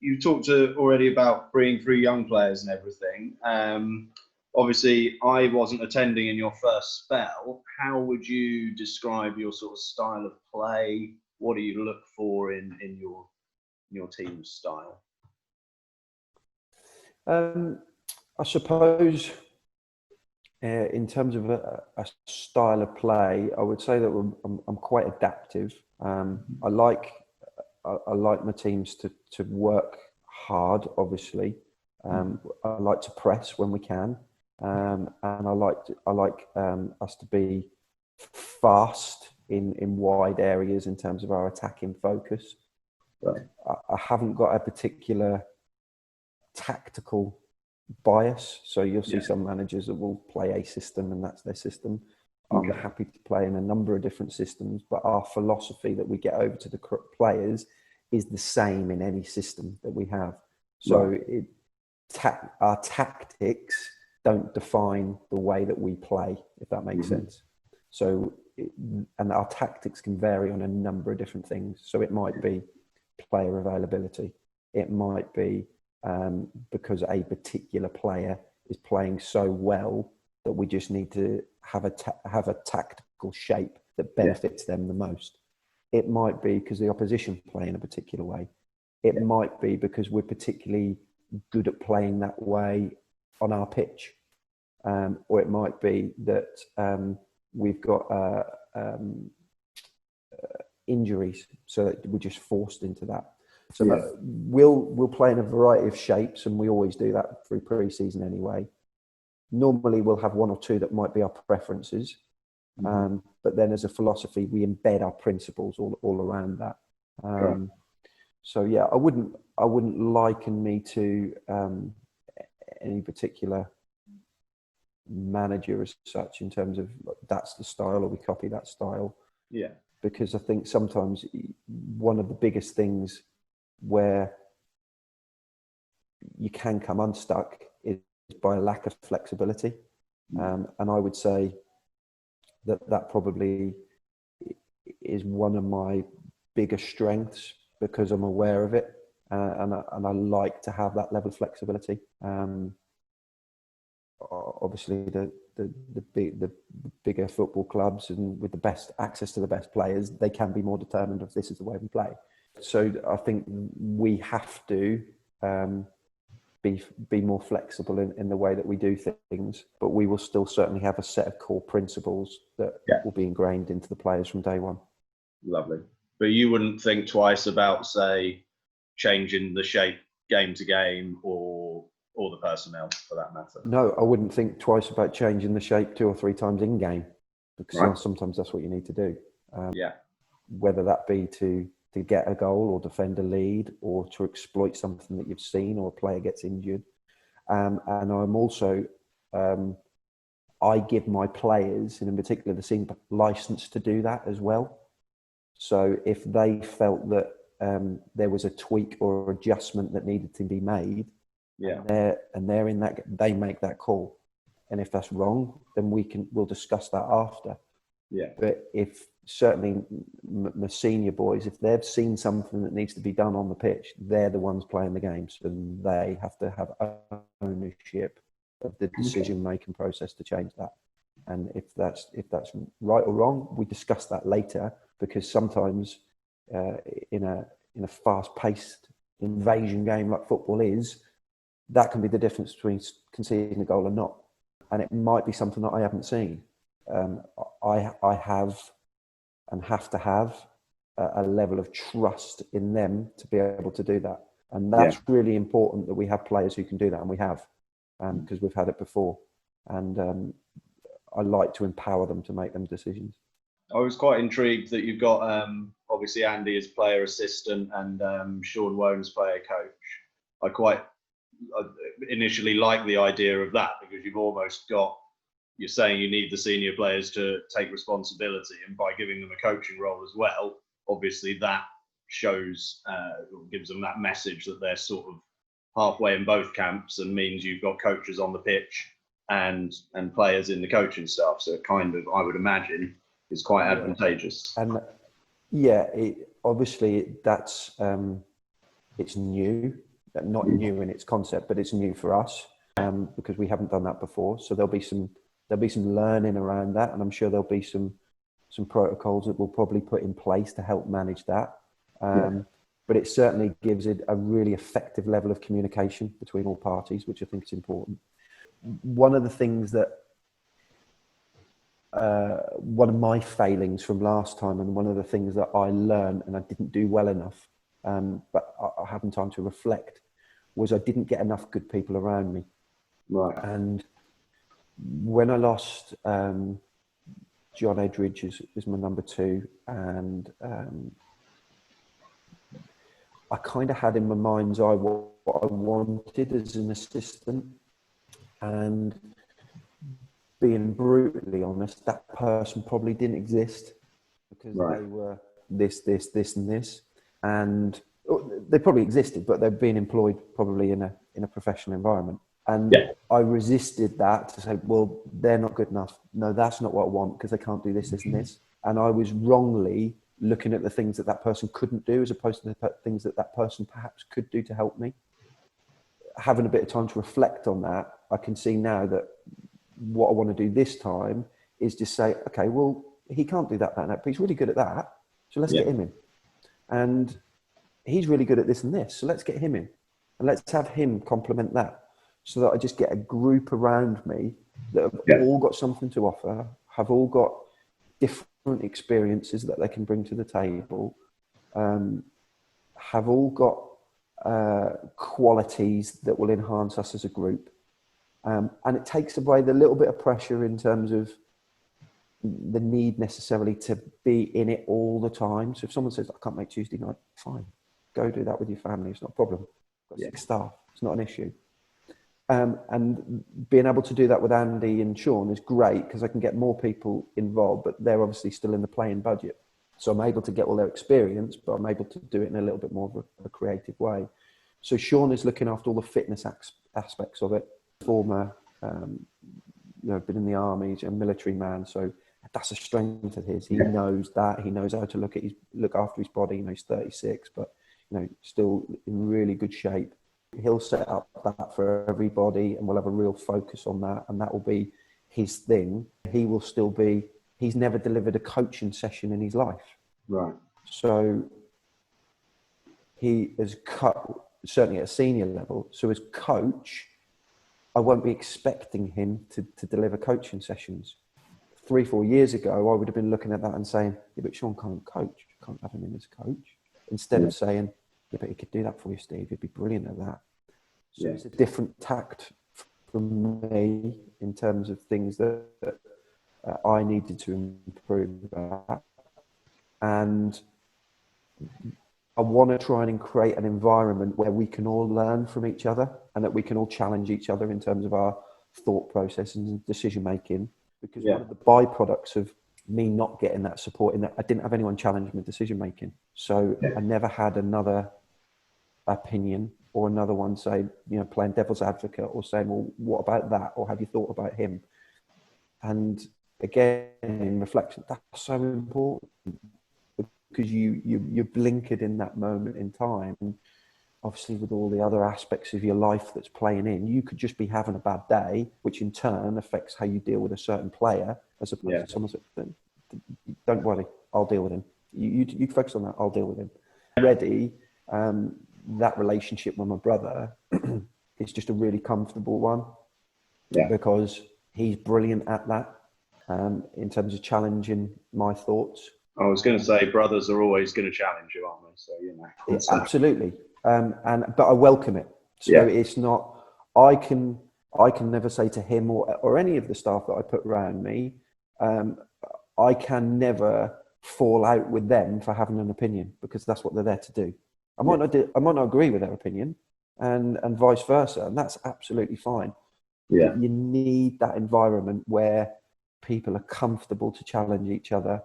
you talked already about bringing through young players and everything. Obviously, I wasn't attending in your first spell. How would you describe your sort of style of play? What do you look for in your team's style? I suppose in terms of a style of play, I would say that I'm quite adaptive. I like my teams to work hard, obviously. I like to press when we can, and I like us to be fast in wide areas in terms of our attacking focus. Right. I haven't got a particular tactical bias, so you'll see some managers that will play a system and that's their system. I'm happy to play in a number of different systems, but our philosophy that we get over to the players is the same in any system that we have. So our tactics don't define the way that we play, if that makes sense. So, and our tactics can vary on a number of different things. So it might be player availability. It might be because a particular player is playing so well that we just need to have a tactical shape that benefits them the most. It might be because the opposition play in a particular way. It might be because we're particularly good at playing that way on our pitch. Or it might be that we've got injuries, so that we're just forced into that. So we'll play in a variety of shapes, and we always do that through pre-season anyway. Normally we'll have one or two that might be our preferences, but then as a philosophy we embed our principles all around that. So yeah, I wouldn't liken me to any particular manager as such in terms of that's the style or we copy that style. Yeah. Because I think sometimes one of the biggest things where you can come unstuck is by a lack of flexibility. And I would say that probably is one of my biggest strengths because I'm aware of it. And I like to have that level of flexibility. Obviously the bigger football clubs and with the best access to the best players, they can be more determined if this is the way we play. So I think we have to be more flexible in the way that we do things, but we will still certainly have a set of core principles that will be ingrained into the players from day one. Lovely. But you wouldn't think twice about, say, changing the shape game to game or the personnel for that matter? No, I wouldn't think twice about changing the shape 2 or 3 times in game, because sometimes that's what you need to do. Whether that be to get a goal or defend a lead or to exploit something that you've seen or a player gets injured. And I'm also, I give my players, and in particular the team, license to do that as well. So if they felt that there was a tweak or adjustment that needed to be made, and they're in that, they make that call. And if that's wrong, then we'll discuss that after. Yeah. But if certainly the senior boys, if they've seen something that needs to be done on the pitch, they're the ones playing the game, so they have to have ownership of the decision-making process to change that. And if that's right or wrong, we discuss that later, because sometimes in a fast-paced invasion game like football is, that can be the difference between conceding a goal and not. And it might be something that I haven't seen. I have and have to have a level of trust in them to be able to do that. And that's really important, that we have players who can do that, and we have, because we've had it before. And I like to empower them to make them decisions. I was quite intrigued that you've got obviously Andy as player assistant and Sean Wone as player coach. I initially liked the idea of that, because you're saying you need the senior players to take responsibility, and by giving them a coaching role as well, obviously that shows, gives them that message that they're sort of halfway in both camps, and means you've got coaches on the pitch and players in the coaching staff. So it kind of, I would imagine, is quite advantageous. And obviously that's it's new. not new in its concept, but it's new for us because we haven't done that before. So there'll be some learning around that, and I'm sure there'll be some protocols that we'll probably put in place to help manage that. But it certainly gives it a really effective level of communication between all parties, which I think is important. One of the things that one of my failings from last time, and one of the things that I learned and I didn't do well enough, but I haven't time to reflect, was I didn't get enough good people around me. Right. And when I lost John Edridge as my number 2, and I kind of had in my mind's eye what I wanted as an assistant, and being brutally honest, that person probably didn't exist because they were this, and this, and they probably existed, but they're being employed probably in a professional environment. And I resisted that to say, well, they're not good enough. No, that's not what I want because they can't do this, this, and this. And I was wrongly looking at the things that that person couldn't do as opposed to the things that that person perhaps could do to help me. Having a bit of time to reflect on that, I can see now that what I want to do this time is just say, okay, well, he can't do that, but he's really good at that. So let's get him in. And he's really good at this and this. So let's get him in. And let's have him complement that, so that I just get a group around me that have all got something to offer, have all got different experiences that they can bring to the table, have all got qualities that will enhance us as a group. And it takes away the little bit of pressure in terms of the need necessarily to be in it all the time. So if someone says, I can't make Tuesday night, fine, go do that with your family. It's not a problem. Got 6 staff. It's not an issue. And being able to do that with Andy and Sean is great because I can get more people involved, but they're obviously still in the playing budget. So I'm able to get all their experience, but I'm able to do it in a little bit more of a creative way. So Sean is looking after all the fitness aspects of it. Former, been in the army, he's a military man. So that's a strength of his. He knows that. He knows how to look after his body. He's 36, but still in really good shape. He'll set up that for everybody, and we'll have a real focus on that, and that will be his thing. He will still be. He's never delivered a coaching session in his life. Right. So he is certainly at a senior level. So as coach, I won't be expecting him to deliver coaching sessions. 3-4 years ago, I would have been looking at that and saying, yeah, but Sean can't coach. You can't have him in as coach. Instead of saying, yeah, but he could do that for you, Steve. He'd be brilliant at that. So it's a different tact from me in terms of things that I needed to improve at. And I want to try and create an environment where we can all learn from each other and that we can all challenge each other in terms of our thought process and decision making. Because one of the byproducts of me not getting that support in that I didn't have anyone challenge my decision making. So I never had another opinion or another one say, playing devil's advocate or saying, well, what about that? Or have you thought about him? And again, in reflection, that's so important because you're blinkered in that moment in time. And obviously with all the other aspects of your life that's playing in, you could just be having a bad day, which in turn affects how you deal with a certain player, as opposed to someone saying, don't worry, I'll deal with him. You focus on that, I'll deal with him. Already, that relationship with my brother is just a really comfortable one because he's brilliant at that in terms of challenging my thoughts. I was going to say, brothers are always going to challenge you, aren't they? So, absolutely. But I welcome it. So it's not, I can never say to him or any of the staff that I put around me, I can never fall out with them for having an opinion because that's what they're there to do. I might not agree with their opinion and vice versa. And that's absolutely fine. Yeah. You need that environment where people are comfortable to challenge each other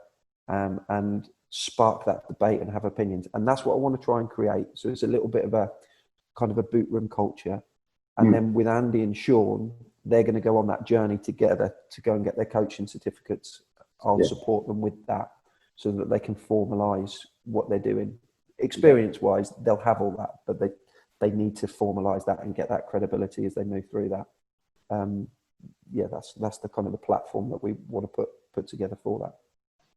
and spark that debate and have opinions. And that's what I want to try and create. So it's a little bit of a kind of a boot room culture. And then with Andy and Sean, they're going to go on that journey together to go and get their coaching certificates. I'll support them with that so that they can formalise what they're doing. Experience-wise, they'll have all that, but they need to formalise that and get that credibility as they move through that. Yeah, that's the kind of the platform that we want to put together for that.